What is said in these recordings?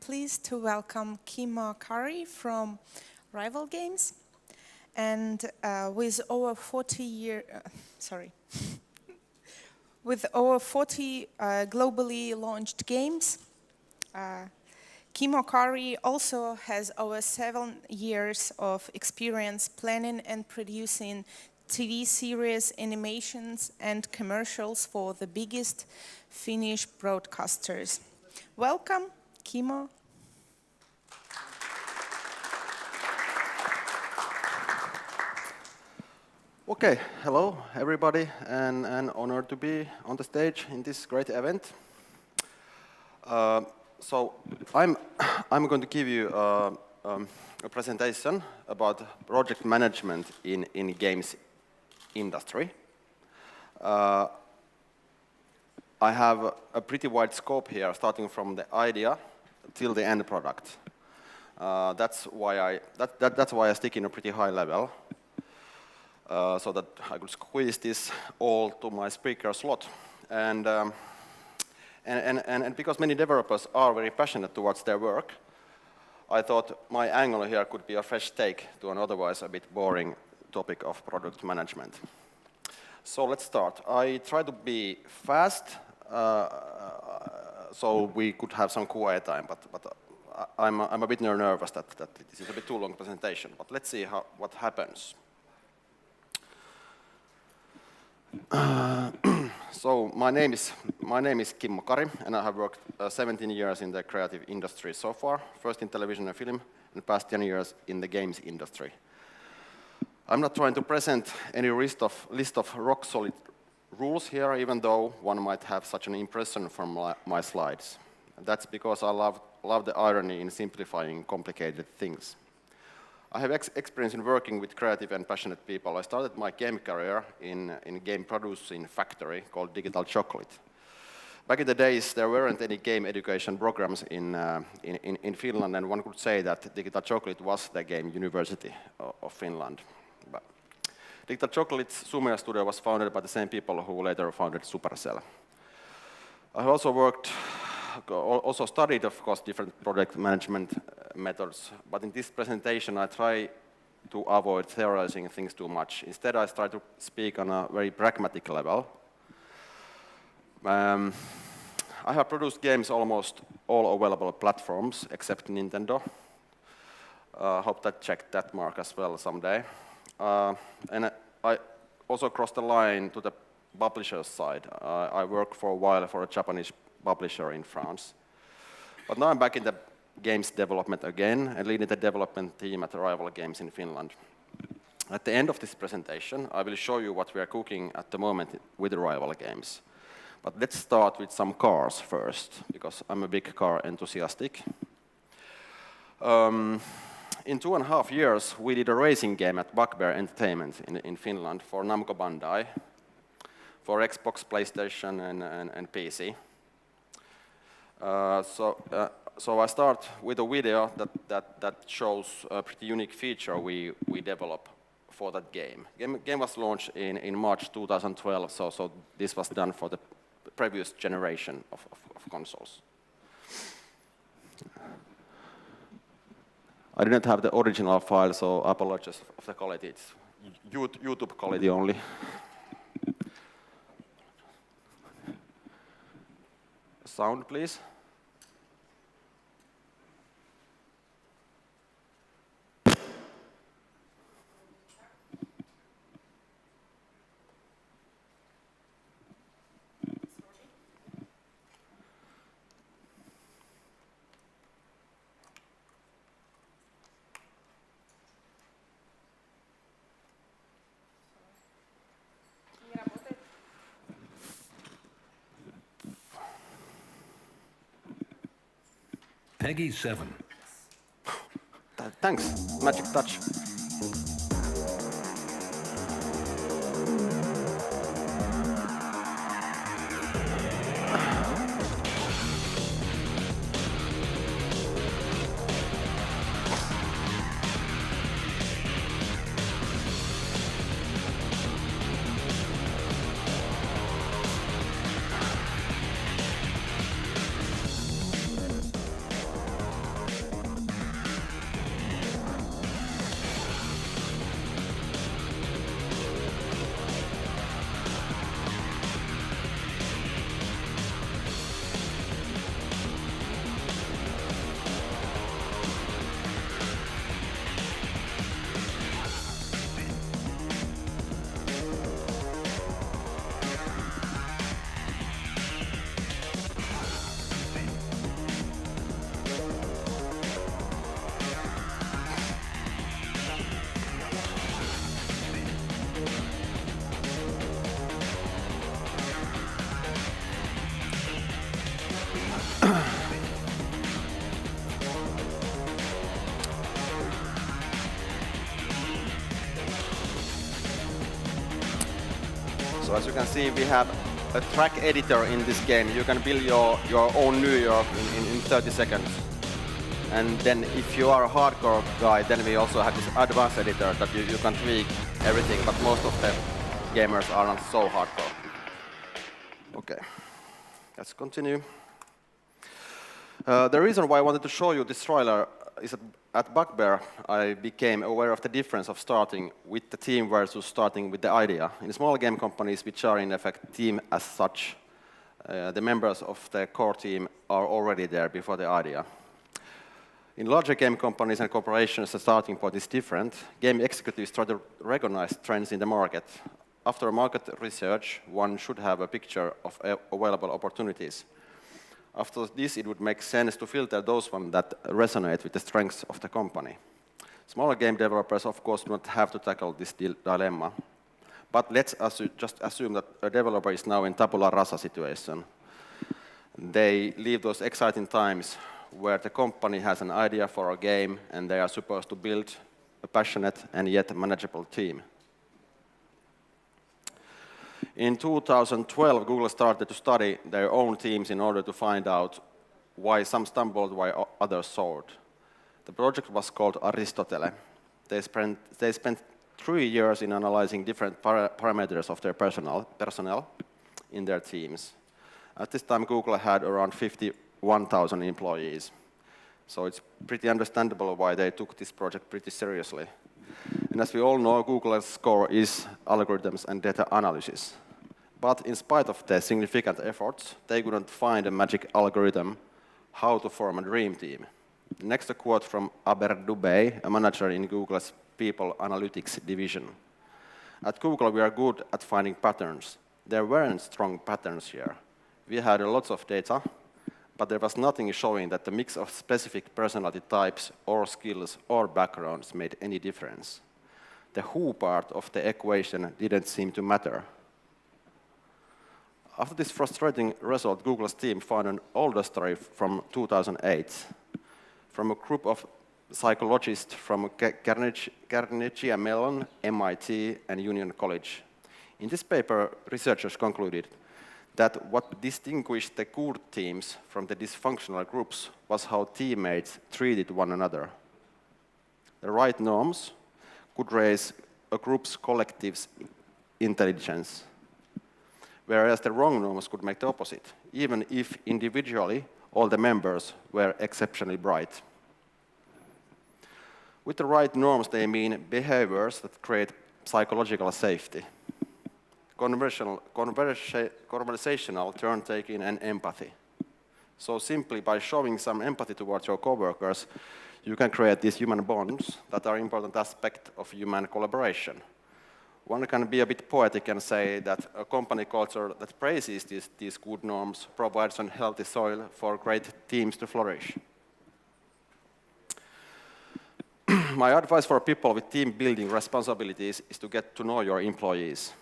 pleased to welcome Kimmo Kari from Rival Games. And with over 40 globally launched games, Kimmo Kari also has over 7 years of experience planning and producing TV series, animations, and commercials for the biggest Finnish broadcasters. Welcome, Kimmo. Okay, hello everybody, and an honor to be on the stage in this great event. So I'm going to give you a presentation about project management in games industry. I have a pretty wide scope here, starting from the idea till the end product. That's why I stick in a pretty high level, so that I could squeeze this all to my speaker slot. And because many developers are very passionate towards their work, I thought my angle here could be a fresh take to an otherwise a bit boring topic of product management. So let's start. I try to be fast, so we could have some Q&A time, but I'm a bit nervous that this is a bit too long presentation, but let's see what happens. So my name is Kimmo Kari, and I have worked 17 years in the creative industry so far, first in television and film, and past 10 years in the games industry. I'm not trying to present any list of rock-solid rules here, even though one might have such an impression from my slides. That's because I love the irony in simplifying complicated things. I have experience in working with creative and passionate people. I started my game career in a game producing factory called Digital Chocolate. Back in the days, there weren't any game education programs in Finland, and one could say that Digital Chocolate was the game university of Finland. But Digital Chocolate's Sumeja studio was founded by the same people who later founded Supercell. I also studied, of course, different project management methods, but in this presentation I try to avoid theorizing things too much. Instead, I try to speak on a very pragmatic level. I have produced games almost all available platforms except Nintendo. Hope that checked that mark as well someday. And I also crossed the line to the publisher's side. I worked for a while for a Japanese publisher in France. But now I'm back in the games development again and leading the development team at Rival Games in Finland. At the end of this presentation, I will show you what we are cooking at the moment with the Rival Games. But let's start with some cars first, because I'm a big car enthusiastic. In 2.5 years, we did a racing game at Bugbear Entertainment in Finland for Namco Bandai, for Xbox, PlayStation, and PC. So I start with a video that shows a pretty unique feature we developed for that game. Game was launched in March 2012, so this was done for the previous generation of consoles. I didn't have the original file, so I apologize for the quality. It's YouTube quality only. Sound, please. Peggy 7. Thanks, magic touch. So as you can see, we have a track editor in this game. You can build your own New York in 30 seconds. And then if you are a hardcore guy, then we also have this advanced editor that you can tweak everything, but most of the gamers are not so hardcore. Okay, let's continue. The reason why I wanted to show you this trailer is that at Bugbear, I became aware of the difference of starting with the team versus starting with the idea. In small game companies, which are in effect team as such, the members of the core team are already there before the idea. In larger game companies and corporations, the starting point is different. Game executives try to recognize trends in the market. After market research, one should have a picture of available opportunities. After this, it would make sense to filter those ones that resonate with the strengths of the company. Smaller game developers, of course, do not have to tackle this dilemma. But let's just assume that a developer is now in tabula rasa situation. They leave those exciting times where the company has an idea for a game and they are supposed to build a passionate and yet manageable team. In 2012, Google started to study their own teams in order to find out why some stumbled, why others soared. The project was called Aristotele. They spent 3 years in analyzing different parameters of their personnel in their teams. At this time, Google had around 51,000 employees. So it's pretty understandable why they took this project pretty seriously. And as we all know, Google's core is algorithms and data analysis. But in spite of their significant efforts, they couldn't find a magic algorithm how to form a dream team. Next, a quote from Aber Dubey, a manager in Google's People Analytics division. At Google, we are good at finding patterns. There weren't strong patterns here. We had lots of data, but there was nothing showing that the mix of specific personality types or skills or backgrounds made any difference. The who part of the equation didn't seem to matter. After this frustrating result, Google's team found an older story from 2008 from a group of psychologists from Carnegie Mellon, MIT, and Union College. In this paper, researchers concluded that what distinguished the good teams from the dysfunctional groups was how teammates treated one another. The right norms could raise a group's collective intelligence, whereas the wrong norms could make the opposite, even if individually all the members were exceptionally bright. With the right norms, they mean behaviors that create psychological safety, conversational turn-taking, and empathy. So simply by showing some empathy towards your coworkers, you can create these human bonds that are an important aspect of human collaboration. One can be a bit poetic and say that a company culture that praises these good norms provides a healthy soil for great teams to flourish. My advice for people with team building responsibilities is to get to know your employees.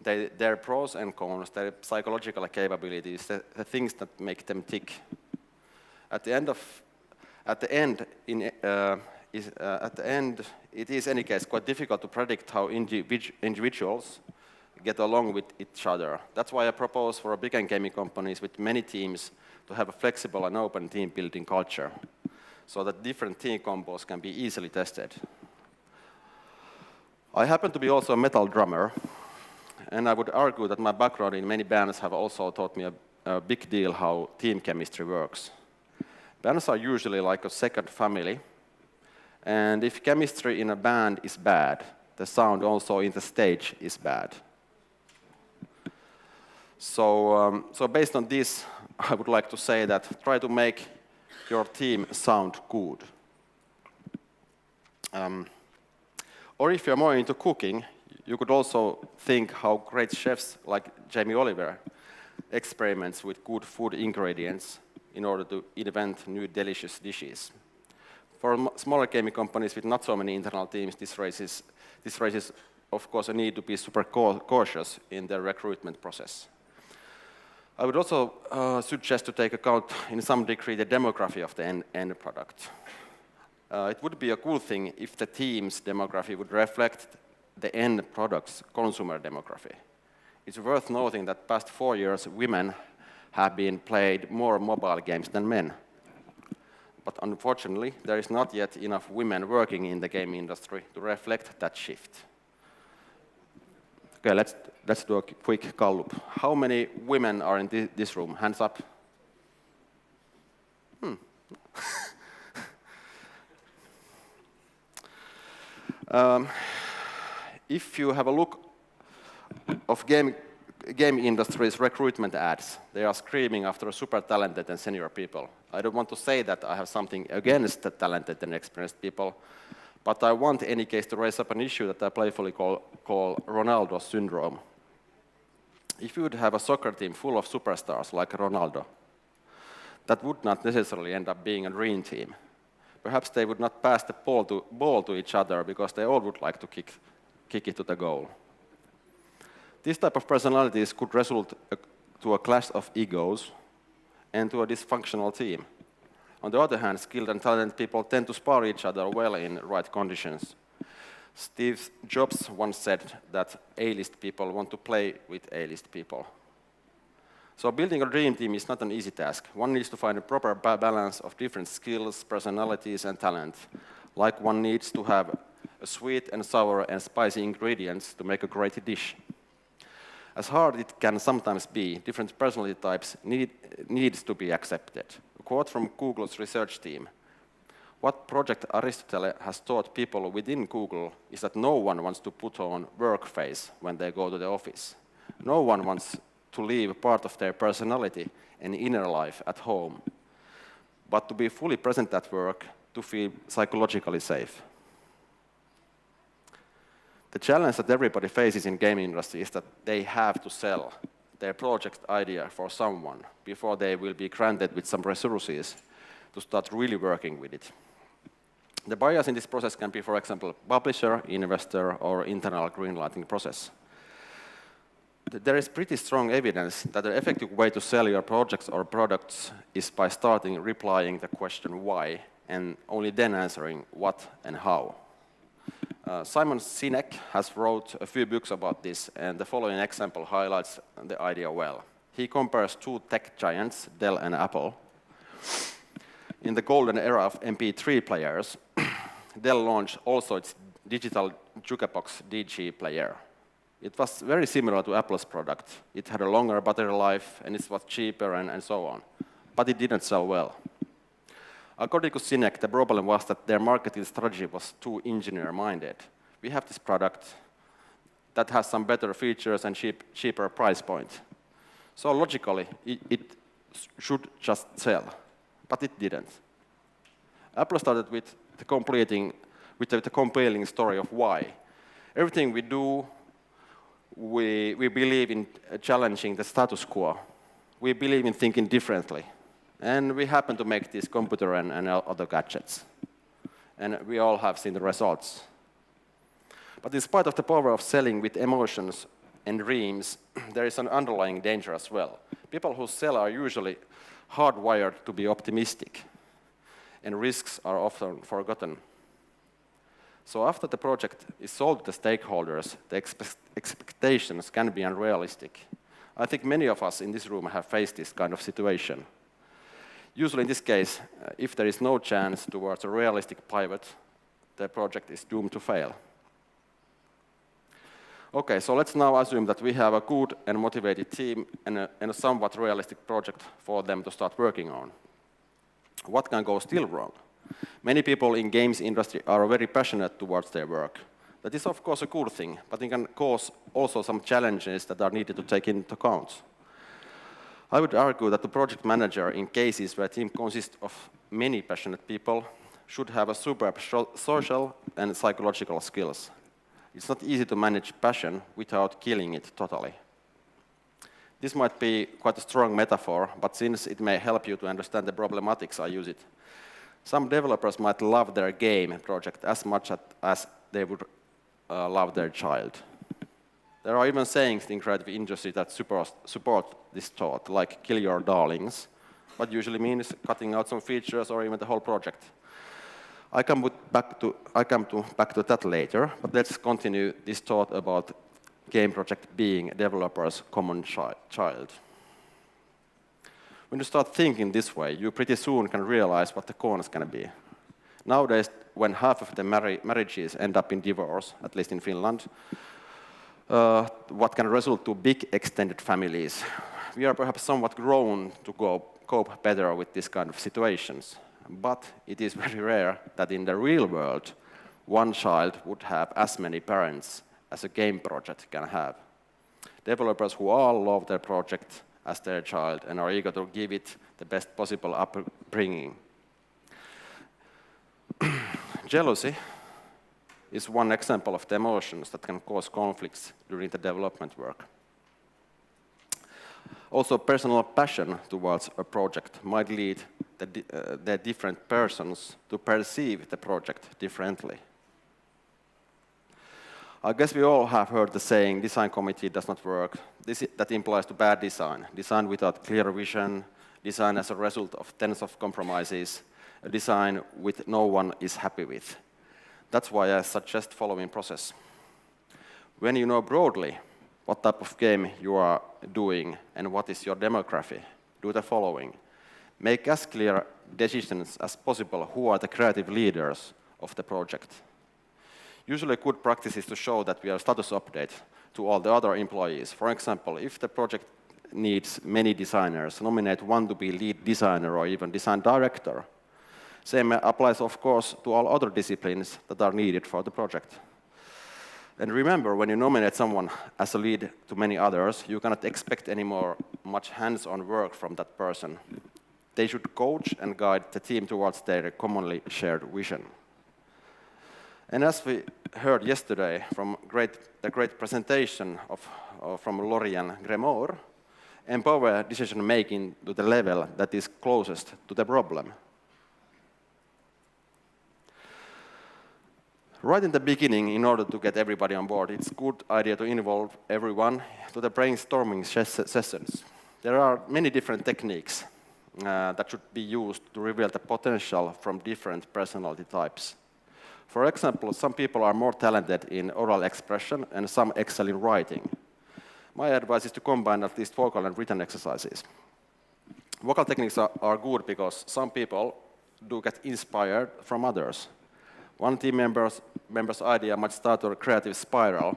Their pros and cons, their psychological capabilities, the things that make them tick. At the end, it is, in any case, quite difficult to predict how individuals get along with each other. That's why I propose for big and gaming companies with many teams to have a flexible and open team-building culture, so that different team combos can be easily tested. I happen to be also a metal drummer, and I would argue that my background in many bands have also taught me a big deal how team chemistry works. Bands are usually like a second family, and if chemistry in a band is bad, the sound also in the stage is bad. So based on this, I would like to say that try to make your team sound good. Or if you're more into cooking, you could also think how great chefs like Jamie Oliver experiments with good food ingredients in order to invent new delicious dishes. For smaller gaming companies with not so many internal teams, this raises, of course, a need to be super cautious in their recruitment process. I would also suggest to take account, in some degree, the demography of the end product. It would be a cool thing if the team's demography would reflect the end product's consumer demography. It's worth noting that past 4 years, women have been played more mobile games than men. But unfortunately, there is not yet enough women working in the game industry to reflect that shift. Okay, let's do a quick Gallup. How many women are in this room? Hands up. If you have a look of game industry's recruitment ads, they are screaming after super talented and senior people. I don't want to say that I have something against the talented and experienced people, but I want, in any case, to raise up an issue that I playfully call Ronaldo syndrome. If you would have a soccer team full of superstars like Ronaldo, that would not necessarily end up being a dream team. Perhaps they would not pass the ball to each other because they all would like to kick it to the goal. This type of personalities could result to a clash of egos and to a dysfunctional team. On the other hand, skilled and talented people tend to spar each other well in right conditions. Steve Jobs once said that A-list people want to play with A-list people. So building a dream team is not an easy task. One needs to find a proper balance of different skills, personalities, and talent. Like one needs to have a sweet and sour and spicy ingredients to make a great dish. As hard it can sometimes be, different personality types needs to be accepted. A quote from Google's research team. What Project Aristotle has taught people within Google is that no one wants to put on work face when they go to the office. No one wants to leave part of their personality and inner life at home, but to be fully present at work, to feel psychologically safe. The challenge that everybody faces in game industry is that they have to sell their project idea for someone before they will be granted with some resources to start really working with it. The bias in this process can be, for example, publisher, investor, or internal greenlighting process. There is pretty strong evidence that the effective way to sell your projects or products is by starting replying the question why, and only then answering what and how. Simon Sinek has wrote a few books about this, and the following example highlights the idea well. He compares two tech giants, Dell and Apple. In the golden era of MP3 players, Dell launched also its digital jukebox DG player. It was very similar to Apple's product. It had a longer battery life, and it was cheaper, and so on. But it didn't sell well. According to Sinek, the problem was that their marketing strategy was too engineer-minded. We have this product that has some better features and cheaper price point. So logically, it should just sell, but it didn't. Apple started with the compelling story of why. Everything we do, we believe in challenging the status quo. We believe in thinking differently. And we happen to make this computer and other gadgets. And we all have seen the results. But in spite of the power of selling with emotions and dreams, there is an underlying danger as well. People who sell are usually hardwired to be optimistic, and risks are often forgotten. So after the project is sold to the stakeholders, the expectations can be unrealistic. I think many of us in this room have faced this kind of situation. Usually in this case, if there is no chance towards a realistic pivot, the project is doomed to fail. Okay, so let's now assume that we have a good and motivated team and a somewhat realistic project for them to start working on. What can go still wrong? Many people in games industry are very passionate towards their work. That is of course a good thing, but it can cause also some challenges that are needed to take into account. I would argue that the project manager, in cases where a team consists of many passionate people, should have a superb social and psychological skills. It's not easy to manage passion without killing it totally. This might be quite a strong metaphor, but since it may help you to understand the problematics, I use it. Some developers might love their game project as much as they would love their child. There are even sayings in creative industry that support this thought, like kill your darlings, what usually means cutting out some features or even the whole project. I come back to that later, but let's continue this thought about game project being a developer's common child. When you start thinking this way, you pretty soon can realize what the cons can be. Nowadays, when half of the marriages end up in divorce, at least in Finland, what can result to big extended families, we are perhaps somewhat grown to cope better with this kind of situations. But it is very rare that in the real world, one child would have as many parents as a game project can have. Developers who all love their project as their child and are eager to give it the best possible upbringing. Jealousy is one example of the emotions that can cause conflicts during the development work. Also, personal passion towards a project might lead the different persons to perceive the project differently. I guess we all have heard the saying, design committee does not work. That implies to bad design. Design without clear vision, design as a result of tens of compromises, a design which no one is happy with. That's why I suggest following process. When you know broadly what type of game you are doing and what is your demography, do the following. Make as clear decisions as possible who are the creative leaders of the project. Usually a good practice is to show that we are status update to all the other employees. For example, if the project needs many designers, nominate one to be lead designer or even design director. Same applies, of course, to all other disciplines that are needed for the project. And remember, when you nominate someone as a lead to many others, you cannot expect any more much hands-on work from that person. They should coach and guide the team towards their commonly shared vision. And as we heard yesterday from the great presentation from Lorian Gremor, empower decision-making to the level that is closest to the problem. Right in the beginning, in order to get everybody on board, it's a good idea to involve everyone to the brainstorming sessions. There are many different techniques that should be used to reveal the potential from different personality types. For example, some people are more talented in oral expression and some excel in writing. My advice is to combine at least vocal and written exercises. Vocal techniques are good because some people do get inspired from others. One team member's idea might start a creative spiral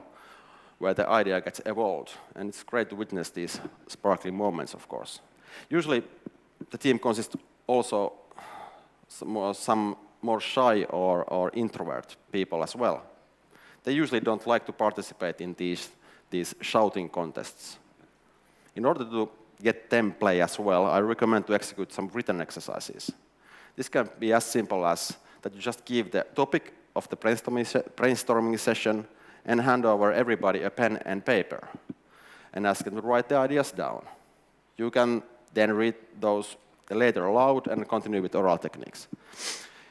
where the idea gets evolved, and it's great to witness these sparkling moments, of course. Usually, the team consists also some more shy or introvert people as well. They usually don't like to participate in these shouting contests. In order to get them play as well, I recommend to execute some written exercises. This can be as simple as that you just give the topic of the brainstorming session and hand over everybody a pen and paper and ask them to write the ideas down. You can then read those later aloud and continue with oral techniques.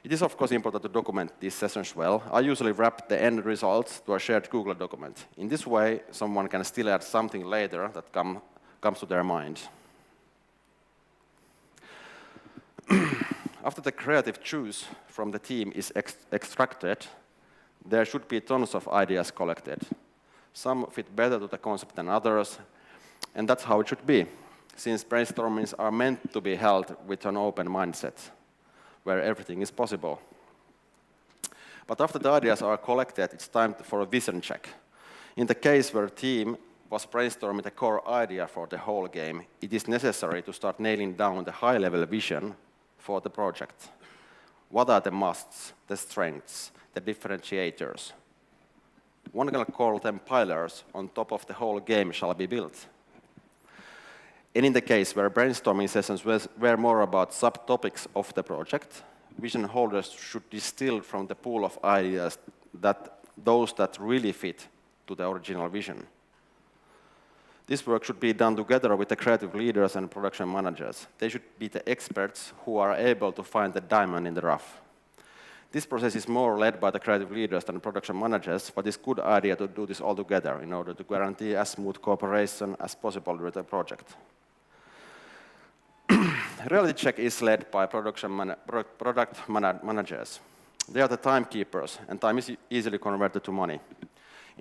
It is, of course, important to document these sessions well. I usually wrap the end results to a shared Google document. In this way, someone can still add something later that comes to their mind. After the creative juice from the team is extracted, there should be tons of ideas collected. Some fit better to the concept than others, and that's how it should be, since brainstormings are meant to be held with an open mindset, where everything is possible. But after the ideas are collected, it's time for a vision check. In the case where a team was brainstorming the core idea for the whole game, it is necessary to start nailing down the high-level vision for the project. What are the musts, the strengths, the differentiators? One can call them pillars on top of the whole game shall be built. And in the case where brainstorming sessions were more about subtopics of the project, vision holders should distill from the pool of ideas those that really fit to the original vision. This work should be done together with the creative leaders and production managers. They should be the experts who are able to find the diamond in the rough. This process is more led by the creative leaders than production managers, but it's a good idea to do this all together in order to guarantee as smooth cooperation as possible with the project. Reality check is led by product managers. They are the timekeepers, and time is easily converted to money.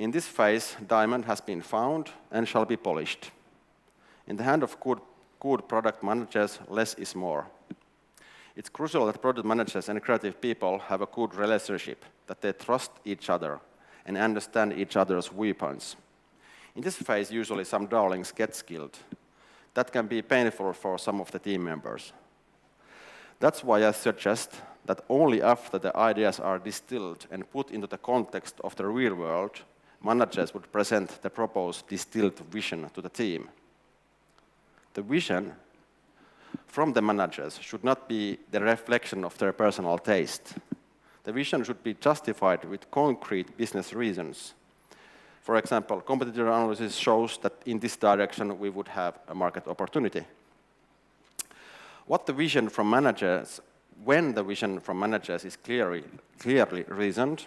In this phase, diamond has been found and shall be polished. In the hand of good product managers, less is more. It's crucial that product managers and creative people have a good relationship, that they trust each other and understand each other's viewpoints. In this phase, usually some darlings get killed. That can be painful for some of the team members. That's why I suggest that only after the ideas are distilled and put into the context of the real world, managers would present the proposed distilled vision to the team. The vision from the managers should not be the reflection of their personal taste. The vision should be justified with concrete business reasons. For example, competitor analysis shows that in this direction we would have a market opportunity. When the vision from managers is clearly reasoned,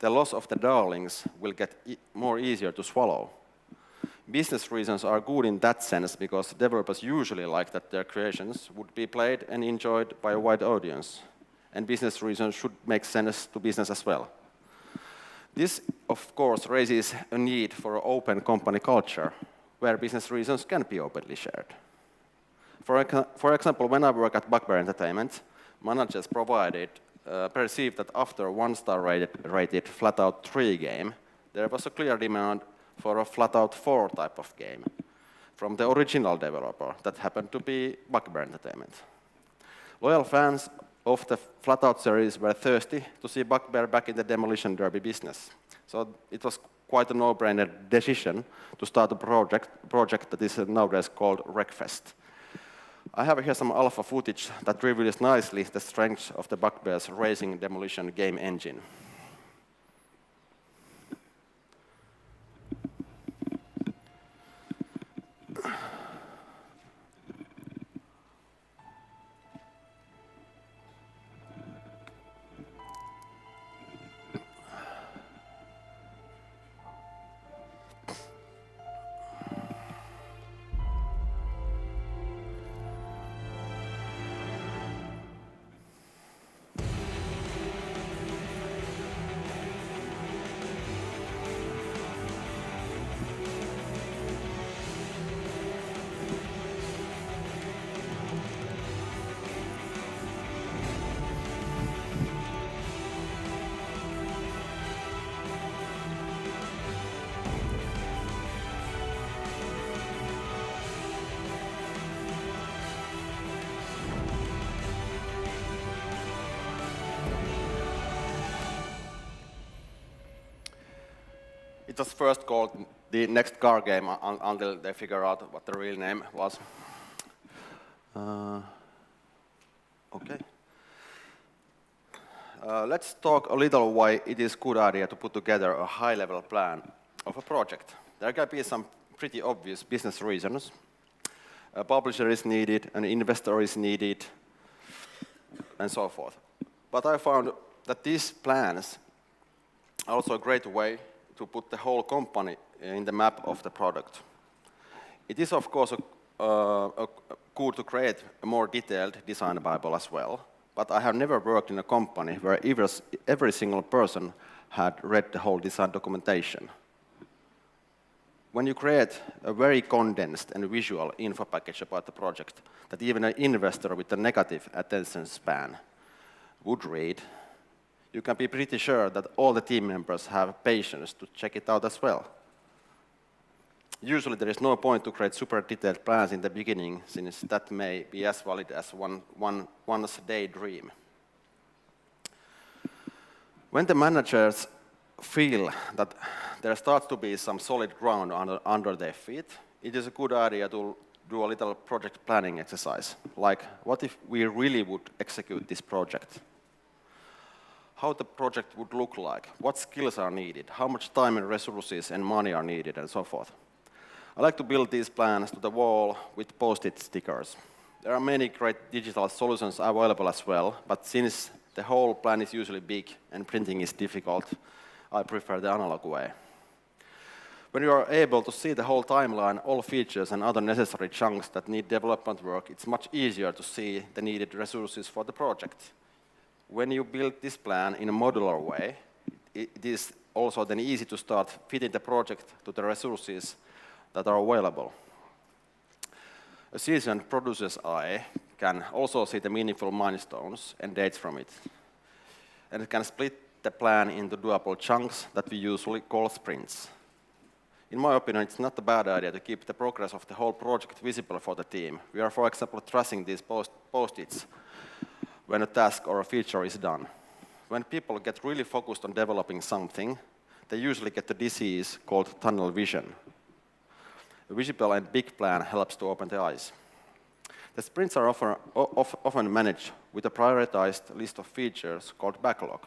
the loss of the darlings will get more easier to swallow. Business reasons are good in that sense because developers usually like that their creations would be played and enjoyed by a wide audience. And business reasons should make sense to business as well. This, of course, raises a need for an open company culture where business reasons can be openly shared. For example, when I work at Bugbear Entertainment, managers perceived that after a one-star rated flat-out 3 game, there was a clear demand for a flat-out 4 type of game from the original developer that happened to be Bugbear Entertainment. Loyal fans of the flat-out series were thirsty to see Bugbear back in the demolition derby business. So it was quite a no-brainer decision to start a project that is nowadays called Wreckfest. I have here some alpha footage that reveals nicely the strength of the Bugbear's racing demolition game engine. It was first called the Next Car Game until they figure out what the real name was. Okay. Let's talk a little why it is a good idea to put together a high-level plan of a project. There can be some pretty obvious business reasons. A publisher is needed, an investor is needed, and so forth. But I found that these plans are also a great way to put the whole company in the map of the product. It is, of course, good to create a more detailed design Bible as well, but I have never worked in a company where every single person had read the whole design documentation. When you create a very condensed and visual info package about the project that even an investor with a negative attention span would read, you can be pretty sure that all the team members have patience to check it out as well. Usually there is no point to create super detailed plans in the beginning, since that may be as valid as one's daydream. When the managers feel that there starts to be some solid ground under their feet, it is a good idea to do a little project planning exercise, like what if we really would execute this project? How the project would look like, what skills are needed, how much time and resources and money are needed, and so forth. I like to build these plans to the wall with post-it stickers. There are many great digital solutions available as well, but since the whole plan is usually big and printing is difficult, I prefer the analog way. When you are able to see the whole timeline, all features and other necessary chunks that need development work, it's much easier to see the needed resources for the project. When you build this plan in a modular way, it is also then easy to start fitting the project to the resources that are available. A seasoned producer's eye can also see the meaningful milestones and dates from it. And it can split the plan into doable chunks that we usually call sprints. In my opinion, it's not a bad idea to keep the progress of the whole project visible for the team. We are, for example, tracing these post-its when a task or a feature is done. When people get really focused on developing something, they usually get a disease called tunnel vision. A visible and big plan helps to open the eyes. The sprints are often managed with a prioritized list of features called backlog.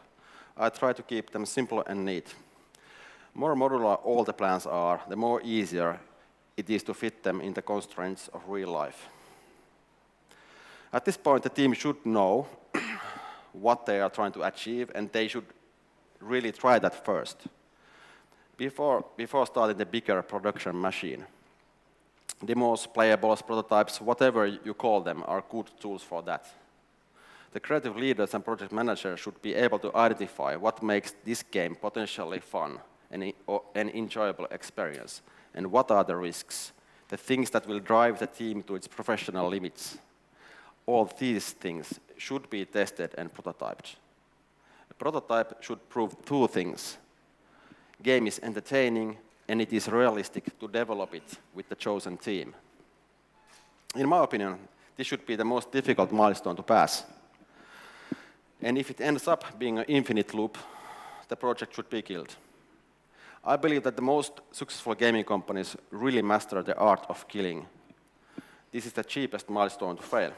I try to keep them simple and neat. More modular all the plans are, the more easier it is to fit them in the constraints of real life. At this point, the team should know what they are trying to achieve, and they should really try that first, before starting the bigger production machine. Demos, playables, prototypes, whatever you call them, are good tools for that. The creative leaders and project managers should be able to identify what makes this game potentially fun and an enjoyable experience, and what are the risks, the things that will drive the team to its professional limits. All these things should be tested and prototyped. A prototype should prove two things. Game is entertaining, and it is realistic to develop it with the chosen team. In my opinion, this should be the most difficult milestone to pass. And if it ends up being an infinite loop, the project should be killed. I believe that the most successful gaming companies really master the art of killing. This is the cheapest milestone to fail.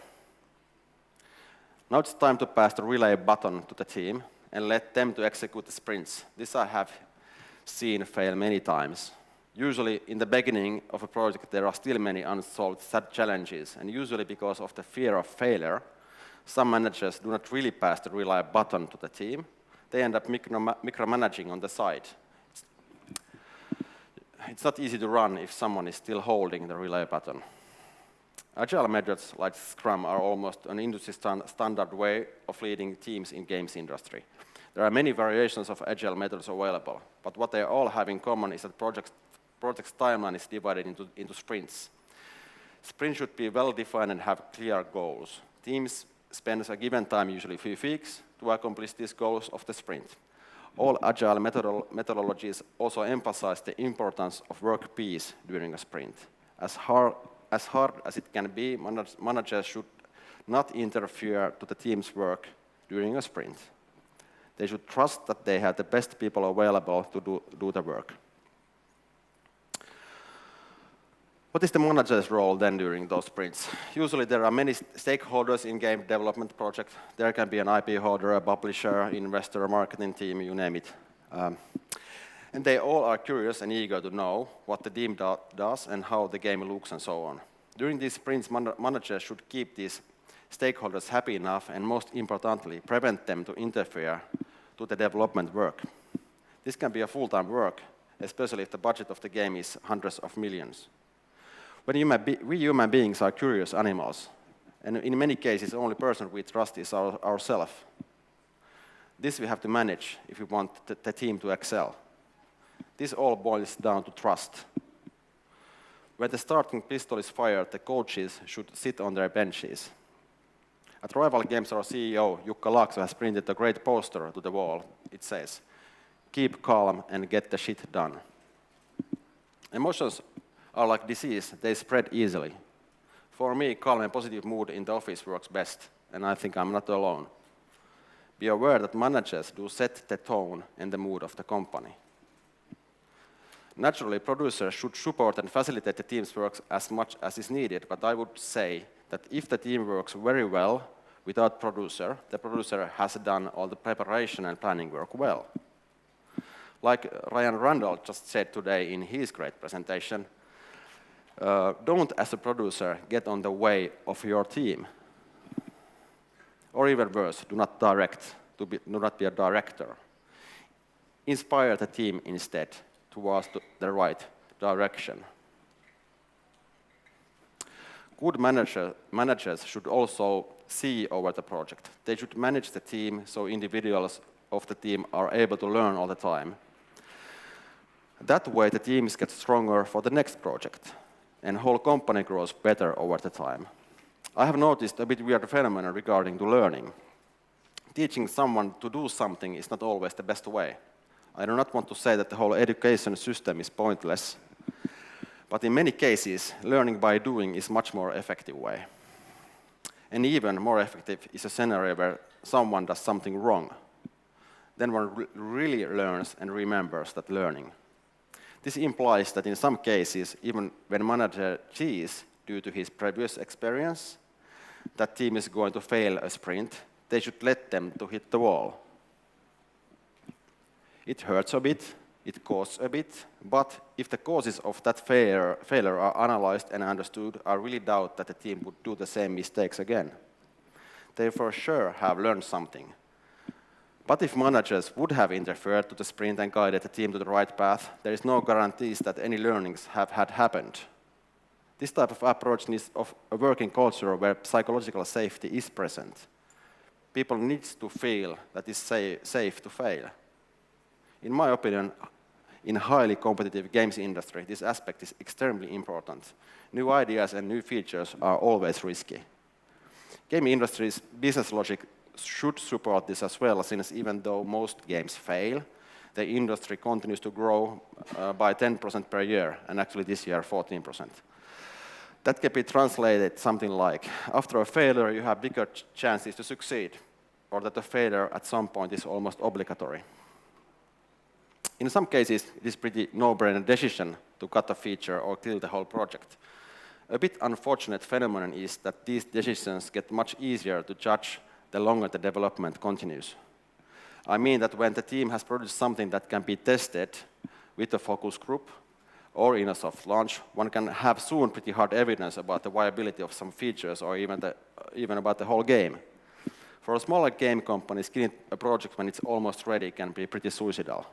Now it's time to pass the relay button to the team and let them to execute the sprints. This I have seen fail many times. Usually in the beginning of a project there are still many unsolved challenges, and usually because of the fear of failure, some managers do not really pass the relay button to the team. They end up micromanaging on the side. It's not easy to run if someone is still holding the relay button. Agile methods like Scrum are almost an industry standard way of leading teams in games industry. There are many variations of agile methods available, but what they all have in common is that project's timeline is divided into sprints. Sprints should be well defined and have clear goals. Teams spend a given time, usually a few weeks, to accomplish these goals of the sprint. All agile methodologies also emphasize the importance of work peace during a sprint. As hard as it can be, managers should not interfere to the team's work during a sprint. They should trust that they have the best people available to do the work. What is the manager's role then during those sprints? Usually there are many stakeholders in game development project. There can be an IP holder, a publisher, investor, marketing team, you name it. And they all are curious and eager to know what the team does and how the game looks and so on. During these sprints, managers should keep these stakeholders happy enough and, most importantly, prevent them to interfere to the development work. This can be a full-time work, especially if the budget of the game is hundreds of millions. We human beings are curious animals, and in many cases, the only person we trust is ourselves. This we have to manage if we want the team to excel. This all boils down to trust. When the starting pistol is fired, the coaches should sit on their benches. At Rival Games, our CEO, Jukka Laakso, has printed a great poster to the wall. It says, "Keep calm and get the shit done." Emotions are like disease, they spread easily. For me, calm and positive mood in the office works best, and I think I'm not alone. Be aware that managers do set the tone and the mood of the company. Naturally, producers should support and facilitate the team's work as much as is needed, but I would say that if the team works very well without producer, the producer has done all the preparation and planning work well. Like Ryan Randall just said today in his great presentation, don't, as a producer, get on the way of your team. Or even worse, do not be a director. Inspire the team instead towards the right direction. Good managers should also see over the project. They should manage the team so individuals of the team are able to learn all the time. That way, the teams get stronger for the next project, and the whole company grows better over the time. I have noticed a bit weird phenomenon regarding to learning. Teaching someone to do something is not always the best way. I do not want to say that the whole education system is pointless, but in many cases, learning by doing is a much more effective way. And even more effective is a scenario where someone does something wrong. Then one really learns and remembers that learning. This implies that in some cases, even when manager sees, due to his previous experience, that team is going to fail a sprint, they should let them to hit the wall. It hurts a bit, it costs a bit, but if the causes of that failure are analyzed and understood, I really doubt that the team would do the same mistakes again. They for sure have learned something. But if managers would have interfered to the sprint and guided the team to the right path, there is no guarantees that any learnings have had happened. This type of approach needs of a working culture where psychological safety is present. People need to feel that it's safe to fail. In my opinion, in a highly competitive games industry, this aspect is extremely important. New ideas and new features are always risky. Game industry's business logic should support this as well, since even though most games fail, the industry continues to grow by 10% per year, and actually this year 14%. That can be translated something like, after a failure you have bigger chances to succeed, or that a failure at some point is almost obligatory. In some cases, it is pretty no-brainer decision to cut a feature or kill the whole project. A bit unfortunate phenomenon is that these decisions get much easier to judge the longer the development continues. I mean that when the team has produced something that can be tested with a focus group or in a soft launch, one can have soon pretty hard evidence about the viability of some features or even about the whole game. For a smaller game company, killing a project when it's almost ready can be pretty suicidal.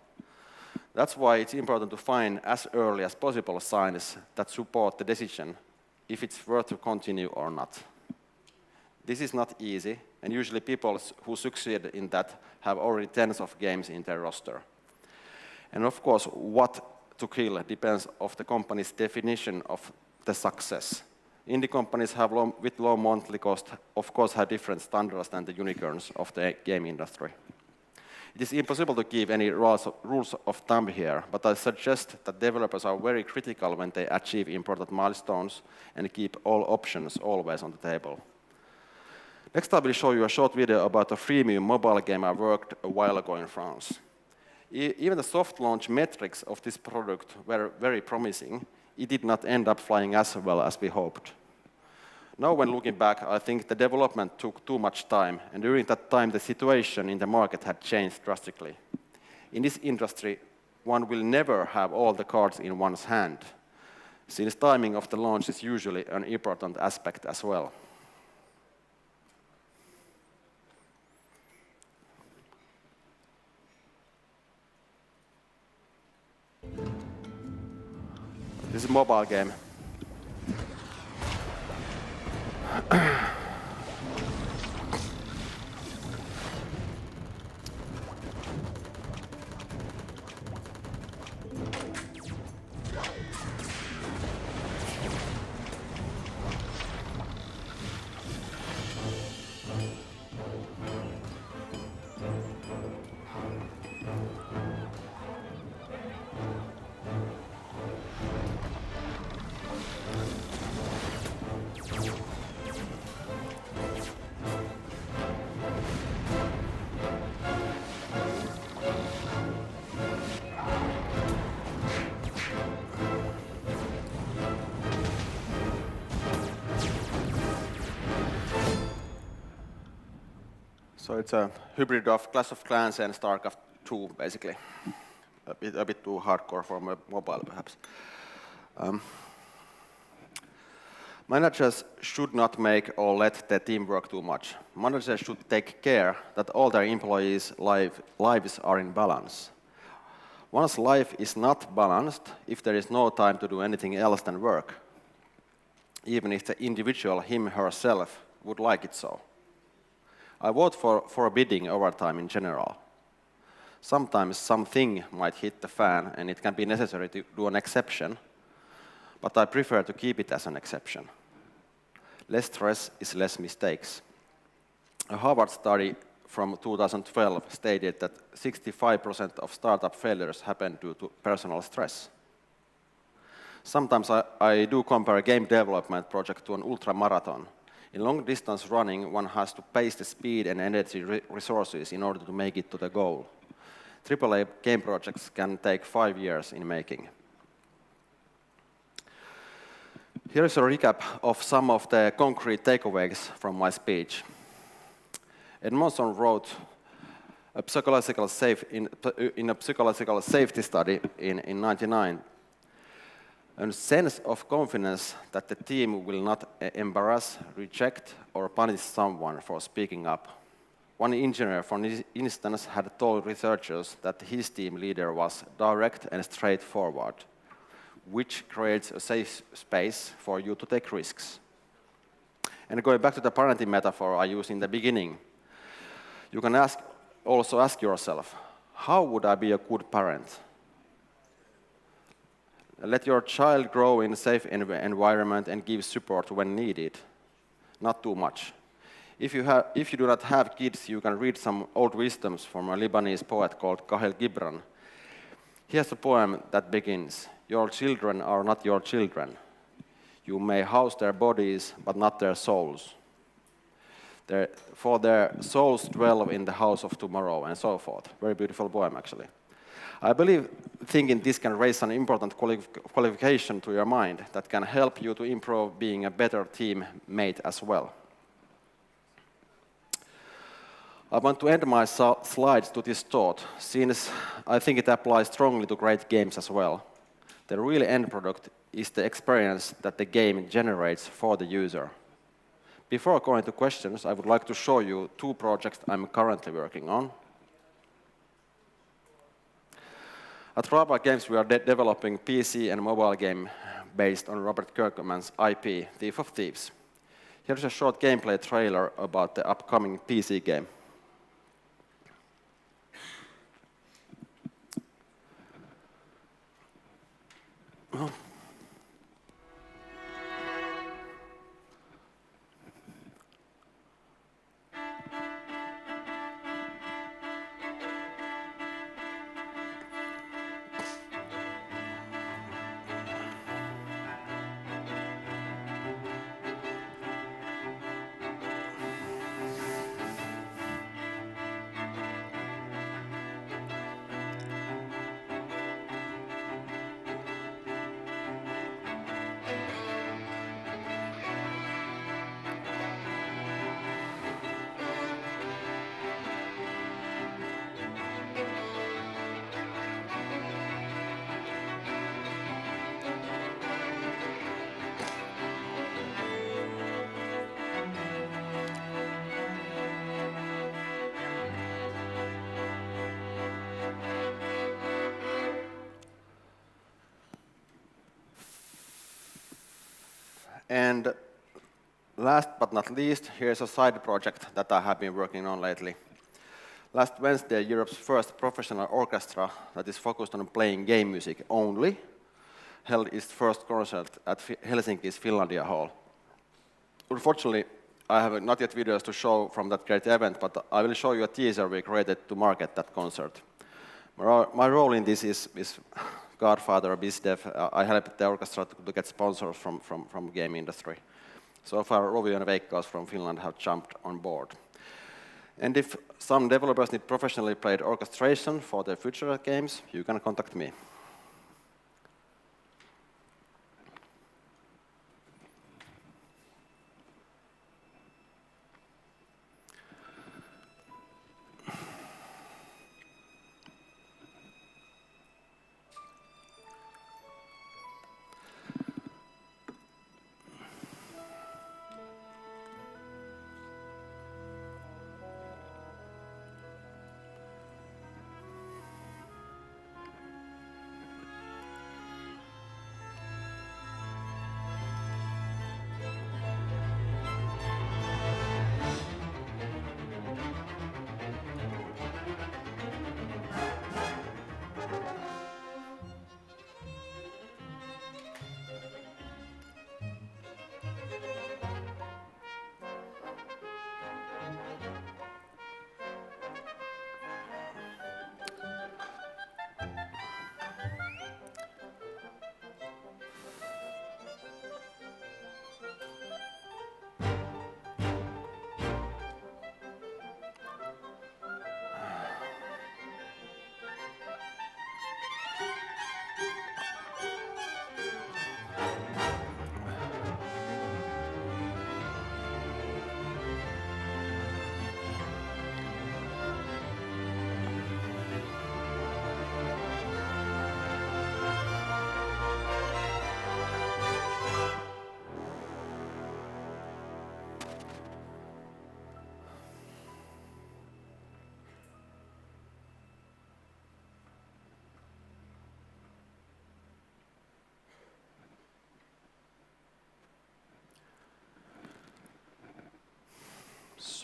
That's why it's important to find as early as possible signs that support the decision if it's worth to continue or not. This is not easy, and usually people who succeed in that have already tens of games in their roster. And of course, what to kill depends on the company's definition of the success. Indie companies with low monthly cost, of course, have different standards than the unicorns of the game industry. It is impossible to give any rules of thumb here, but I suggest that developers are very critical when they achieve important milestones and keep all options always on the table. Next, I will show you a short video about a freemium mobile game I worked a while ago in France. Even the soft launch metrics of this product were very promising. It did not end up flying as well as we hoped. Now, when looking back, I think the development took too much time, and during that time, the situation in the market had changed drastically. In this industry, one will never have all the cards in one's hand, since timing of the launch is usually an important aspect as well. This is a mobile game. So it's a hybrid of Clash of Clans and StarCraft 2, basically. A bit too hardcore for mobile, perhaps. Managers should not make or let their team work too much. Managers should take care that all their employees' lives are in balance. One's life is not balanced if there is no time to do anything else than work, even if the individual, him or herself, would like it so. I vote for forbidding overtime in general. Sometimes something might hit the fan and it can be necessary to do an exception, but I prefer to keep it as an exception. Less stress is less mistakes. A Harvard study from 2012 stated that 65% of startup failures happen due to personal stress. Sometimes I do compare a game development project to an ultramarathon. In long-distance running, one has to pace the speed and energy resources in order to make it to the goal. AAA game projects can take 5 years in making. Here is a recap of some of the concrete takeaways from my speech. Edmondson wrote in a psychological safety study in 1999, a sense of confidence that the team will not embarrass, reject, or punish someone for speaking up. One engineer, for instance, had told researchers that his team leader was direct and straightforward, which creates a safe space for you to take risks. And going back to the parenting metaphor I used in the beginning, you can also ask yourself, how would I be a good parent? Let your child grow in a safe environment and give support when needed, not too much. If you do not have kids, you can read some old wisdoms from a Lebanese poet called Kahel Gibran. Here's a poem that begins, "Your children are not your children. You may house their bodies, but not their souls. For their souls dwell in the house of tomorrow," and so forth. Very beautiful poem, actually. I believe thinking this can raise an important qualification to your mind that can help you to improve being a better teammate as well. I want to end my slides to this thought, since I think it applies strongly to great games as well. The real end product is the experience that the game generates for the user. Before going to questions, I would like to show you 2 projects I'm currently working on. At Rival Games, we are developing PC and mobile game based on Robert Kirkman's IP, Thief of Thieves. Here's a short gameplay trailer about the upcoming PC game. And last but not least, here's a side project that I have been working on lately. Last Wednesday, Europe's first professional orchestra that is focused on playing game music only held its first concert at Helsinki's Finlandia Hall. Unfortunately, I have not yet videos to show from that great event, but I will show you a teaser we created to market that concert. My role in this is Godfather, BizDev. I helped the orchestra to get sponsors from game industry. So far, Rovi and Veikkaus from Finland have jumped on board. And if some developers need professionally played orchestration for their future games, you can contact me.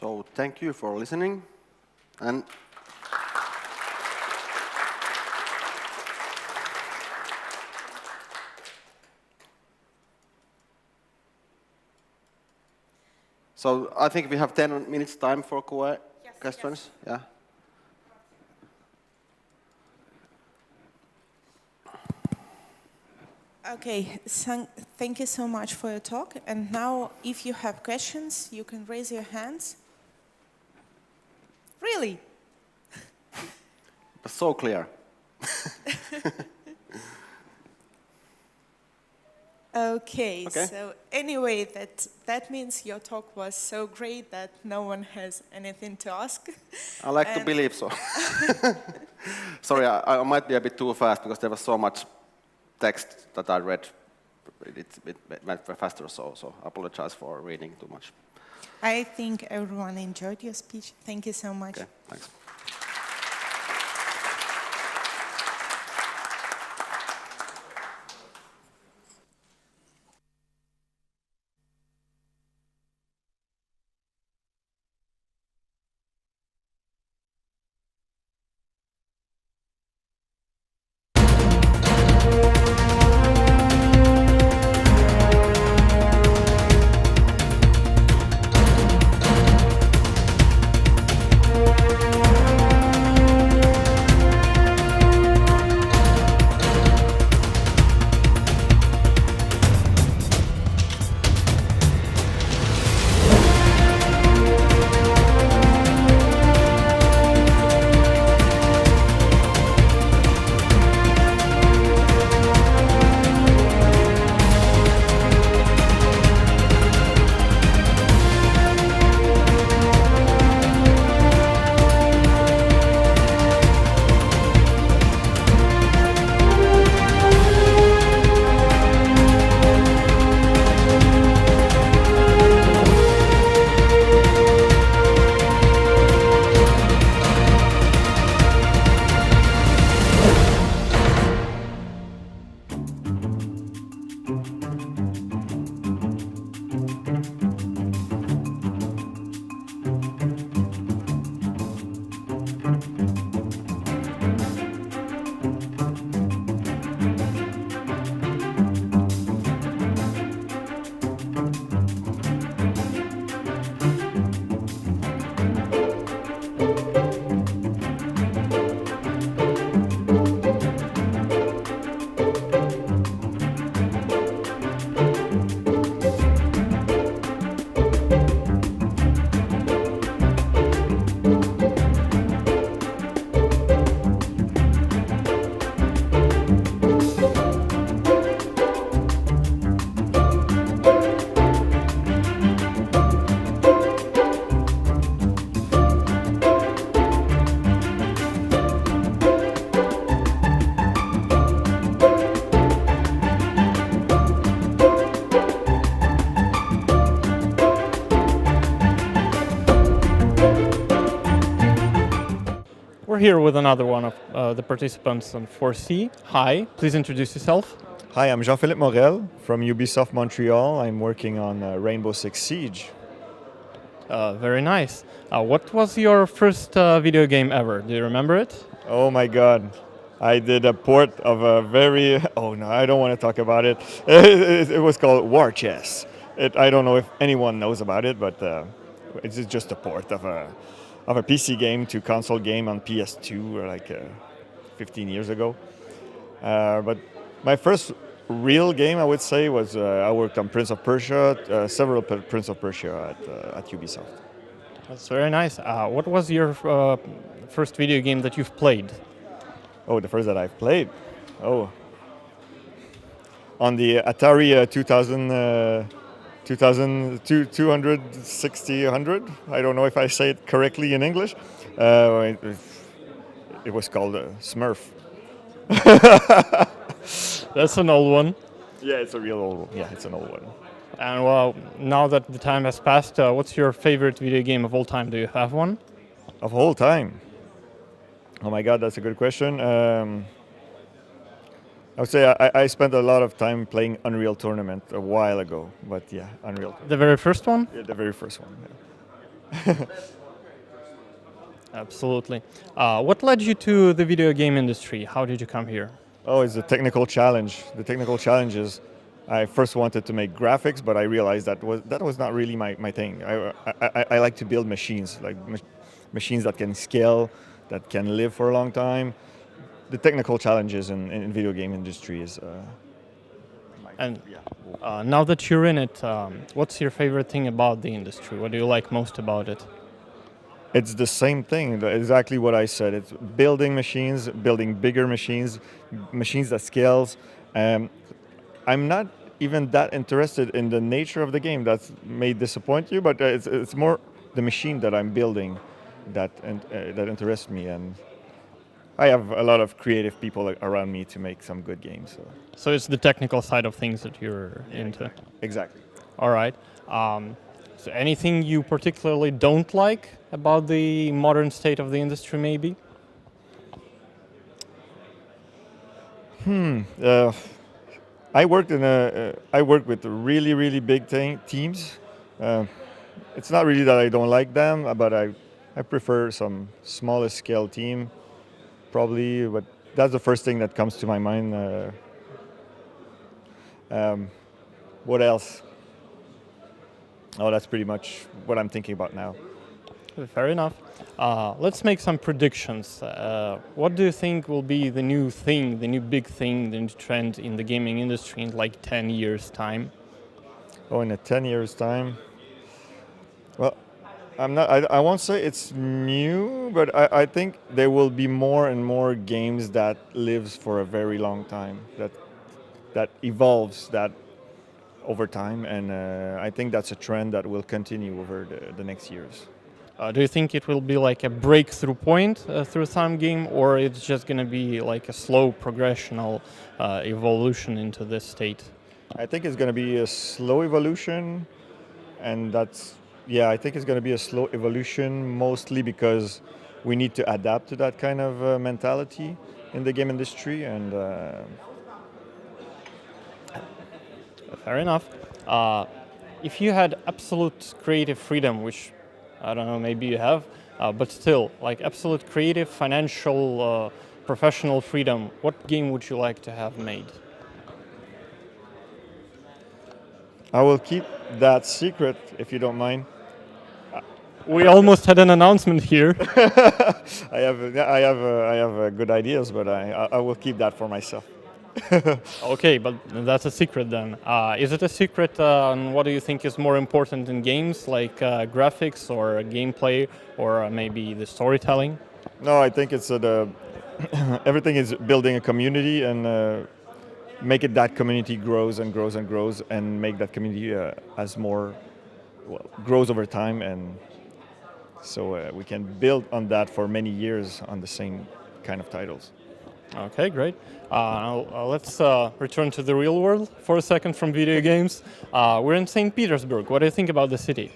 So thank you for listening, and so I think we have 10 minutes time for Q&A questions. Yes. Yeah. Okay, thank you so much for your talk. And now, if you have questions, you can raise your hands. Really? That's so clear. Okay, Okay. so anyway, that means your talk was so great that no one has anything to ask. I like to believe so. Sorry, I might be a bit too fast because there was so much text that I read. It went faster, so I apologize for reading too much. I think everyone enjoyed your speech. Thank you so much. Okay, thanks. We're here with another one of the participants on 4C. Hi, please introduce yourself. Hi, I'm Jean-Philippe Morel from Ubisoft Montreal. I'm working on Rainbow Six Siege. Very nice. What was your first video game ever? Do you remember it? Oh my god. I did a port of a very... Oh no, I don't want to talk about it. It was called War Chess. I don't know if anyone knows about it, but it's just a port of a PC game to console game on PS2 like 15 years ago. But my first real game, I would say, was I worked on Prince of Persia, several Prince of Persia at Ubisoft. That's very nice. What was your first video game that you've played? Oh, the first that I've played? Oh. On the Atari 260, 100. I don't know if I say it correctly in English. It was called Smurf. That's an old one. Yeah, it's a real old one. Yeah, it's an old one. And well, now that the time has passed, what's your favorite video game of all time? Do you have one? Of all time? Oh my God, that's a good question. I would say I spent a lot of time playing Unreal Tournament a while ago, but yeah, Unreal. The very first one? Yeah, the very first one. Yeah. Absolutely. What led you to the video game industry? How did you come here? Oh, it's the technical challenge. The technical challenge is, I first wanted to make graphics, but I realized that was not really my thing. I like to build machines, like machines that can scale, that can live for a long time. The technical challenges in video game industry is. And now that you're in it, what's your favorite thing about the industry? What do you like most about it? It's the same thing, exactly what I said. It's building machines, building bigger machines, machines that scales. I'm not even that interested in the nature of the game. That may disappoint you, but it's more the machine that I'm building that interests me. And I have a lot of creative people around me to make some good games. So it's the technical side of things that you're into. Exactly. All right. So anything you particularly don't like about the modern state of the industry, maybe? I worked with really big teams. It's not really that I don't like them, but I prefer some smaller scale team, probably. But that's the first thing that comes to my mind. What else? Oh, that's pretty much what I'm thinking about now. Fair enough. Let's make some predictions. What do you think will be the new thing, the new big thing, the new trend in the gaming industry in like 10 years' time? Oh, in 10 years' time? Well, I won't say it's new, but I think there will be more and more games that lives for a very long time, that evolves that over time, and I think that's a trend that will continue over the next years. Do you think it will be like a breakthrough point through some game, or it's just going to be like a slow progressional evolution into this state? I think it's going to be a slow evolution, and I think it's going to be a slow evolution mostly because we need to adapt to that kind of mentality in the game industry, and fair enough. If you had absolute creative freedom, which I don't know, maybe you have, but still, like absolute creative, financial, professional freedom, what game would you like to have made? I will keep that secret if you don't mind. We almost had an announcement here. I have good ideas, but I will keep that for myself. Okay, but that's a secret then. Is it a secret on what do you think is more important in games, like graphics or gameplay, or maybe the storytelling? No, I think it's everything is building a community and make it that community grows and grows and grows, and make that community grows over time, and so we can build on that for many years on the same kind of titles. Okay, great. Let's return to the real world for a second from video games. We're in St. Petersburg. What do you think about the city?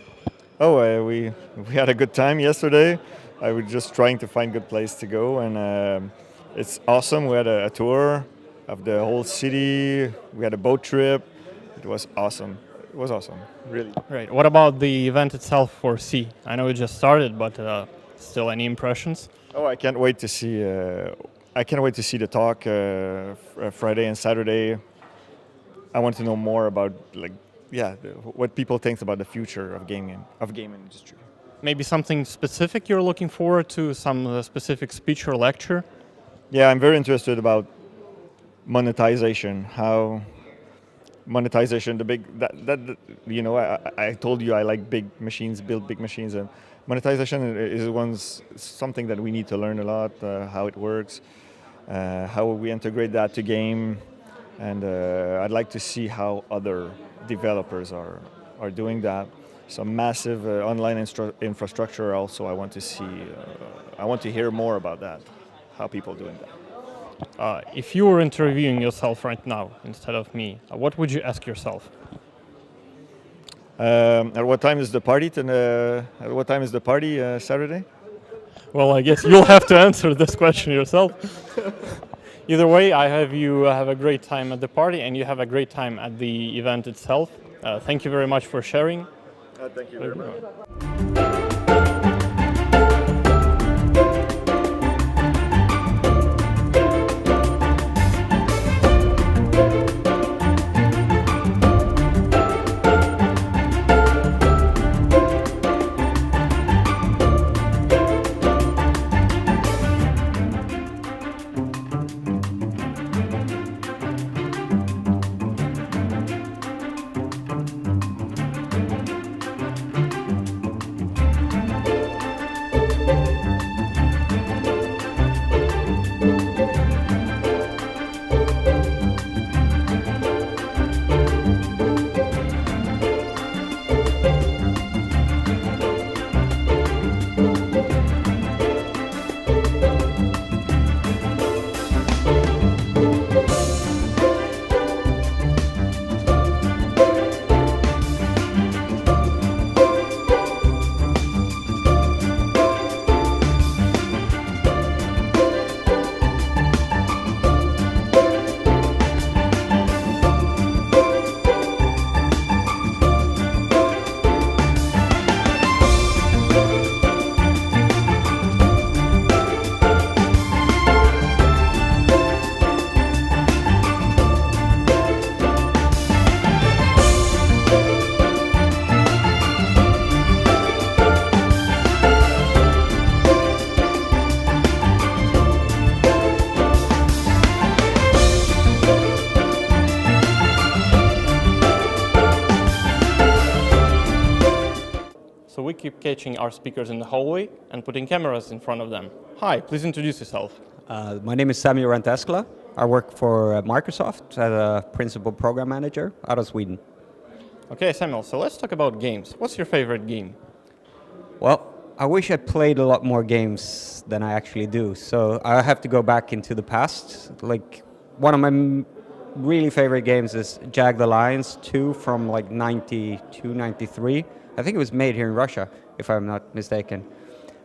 Oh, we had a good time yesterday. I was just trying to find a good place to go, and it's awesome. We had a tour of the whole city. We had a boat trip. It was awesome. It was awesome, really. Great. What about the event itself for C? I know it just started, but still, any impressions? Oh, I can't wait to see. I can't wait to see the talk Friday and Saturday. I want to know more about what people think about the future of gaming industry. Maybe something specific you're looking forward to, some specific speech or lecture? Yeah, I'm very interested about monetization. How monetization, I told you I like big machines, build big machines, and monetization is something that we need to learn a lot. How it works, how we integrate that to game, and I'd like to see how other developers are doing that. Some massive online infrastructure. Also, I want to see. I want to hear more about that. How people doing that. If you were interviewing yourself right now instead of me, what would you ask yourself? At what time is the party? Saturday? Well, I guess you'll have to answer this question yourself. Either way, I have you have a great time at the party, and you have a great time at the event itself. Thank you very much for sharing. Thank you very much. catching our speakers in the hallway and putting cameras in front of them. Hi, please introduce yourself. My name is Samuel Ranteskla. I work for Microsoft as a principal program manager out of Sweden. Okay, Samuel, so let's talk about games. What's your favorite game? Well, I wish I played a lot more games than I actually do. So I have to go back into the past. Like one of my really favorite games is Jag the Lions 2 from like 92, 93. I think it was made here in Russia, if I'm not mistaken.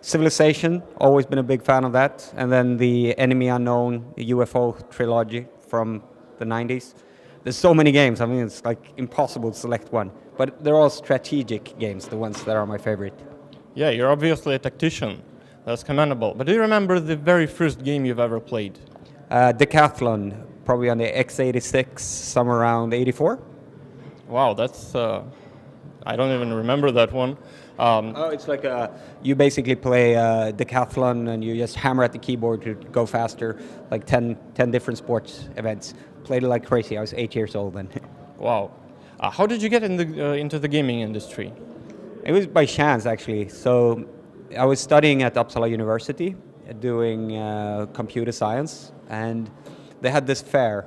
Civilization, always been a big fan of that. And then the Enemy Unknown UFO trilogy from the 90s. There's so many games, I mean, it's like impossible to select one. But they're all strategic games, the ones that are my favorite. Yeah, you're obviously a tactician. That's commendable. But do you remember the very first game you've ever played? Decathlon, probably on the x86, somewhere around 84. Wow, that's... I don't even remember that one. It's like you basically play Decathlon and you just hammer at the keyboard to go faster, like 10 different sports events. Played it like crazy. I was 8 years old then. Wow. How did you get into the gaming industry? It was by chance, actually. So I was studying at Uppsala University, doing computer science, and they had this fair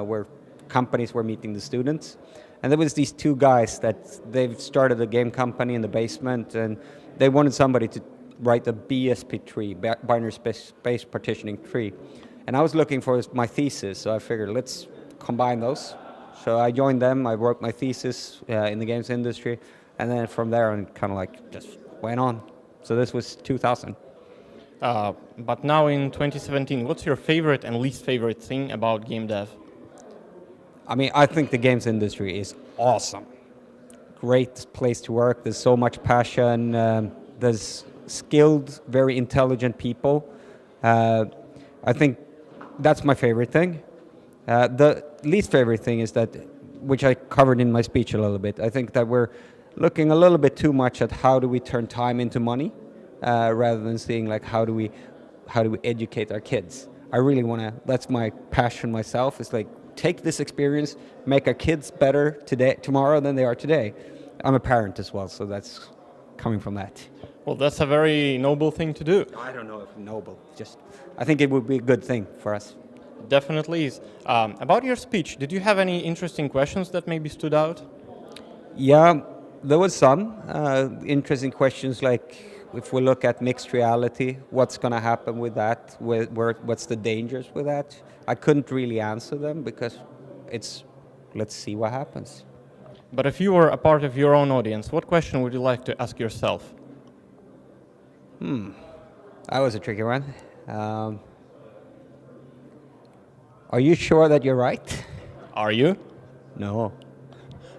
where companies were meeting the students. And there was these two guys that they've started a game company in the basement, and they wanted somebody to write a BSP tree, binary space partitioning tree. And I was looking for my thesis, so I figured let's combine those. So I joined them, I wrote my thesis in the games industry, and then from there on kind of like just went on. So this was 2000. But now in 2017, what's your favorite and least favorite thing about game dev? I mean, I think the games industry is awesome. Great place to work. There's so much passion. There's skilled, very intelligent people. I think that's my favorite thing. The least favorite thing is that, which I covered in my speech a little bit, I think that we're looking a little bit too much at how do we turn time into money, rather than seeing like how do we educate our kids. I really want to, that's my passion myself, is like take this experience, make our kids better tomorrow than they are today. I'm a parent as well, so that's coming from that. Well, that's a very noble thing to do. I don't know if noble, just I think it would be a good thing for us. Definitely is. About your speech, did you have any interesting questions that maybe stood out? Yeah, there was some interesting questions, like if we look at mixed reality, what's going to happen with that? What's the dangers with that? I couldn't really answer them because let's see what happens. But if you were a part of your own audience, what question would you like to ask yourself? That was a tricky one. Are you sure that you're right? Are you? No.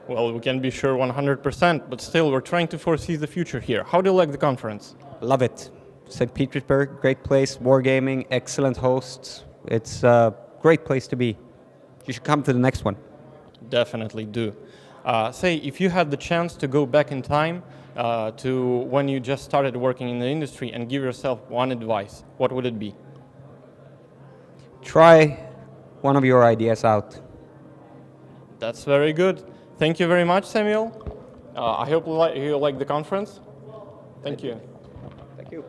Well, we can be sure 100%, but still, we're trying to foresee the future here. How do you like the conference? Love it. St. Petersburg, great place, wargaming, excellent hosts. It's a great place to be. You should come to the next one. Definitely do. Say, if you had the chance to go back in time to when you just started working in the industry and give yourself one advice, what would it be? Try one of your ideas out. That's very good. Thank you very much, Samuel. I hope you like the conference. Thank you. Thank you.